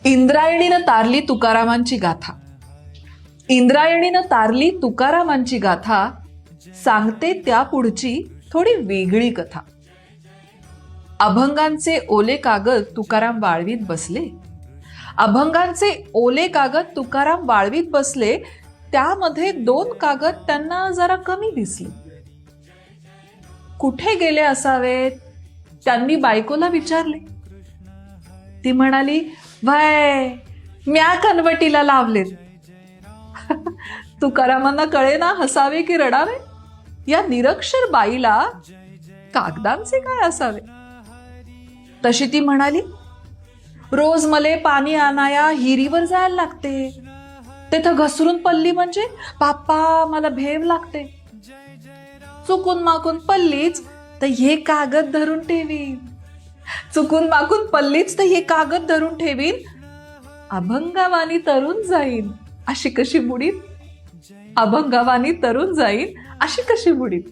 इंद्रायणीनं तारली तुकारामांची गाथा. इंद्रायणीनं तारली तुकारामांची गाथा, सांगते त्या पुढची थोडी वेगळी कथा. अभंगांचे ओले कागद तुकाराम वाळवीत बसले. अभंगांचे ओले कागद तुकाराम वाळवीत बसले. त्यामध्ये 2 कागद त्यांना जरा कमी दिसले. कुठे गेले असावेत त्यांनी बायकोला विचारले. ती म्हणाली, "व्हय, म्या कनवटीला लावलेत." तुकारामांना कळेना हसावे की रडावे. या निरक्षर बाईला कागदांचे काय असावे. तशी ती म्हणाली, "रोज मले पाणी आणाया हिरीवर जायला लागते. तिथं घसरून पडली म्हणजे पाप्पा मला भेव लागते. चुकून माकून पडलीच तर हे कागद धरून ठेवीन. चुकून माकून पडलीच तर हे कागद धरून ठेवीन. अभंगावानी तरुण जाईन अशी कशी बुडीत. अभंगावानी तरुण जाईन अशी कशी बुडीत."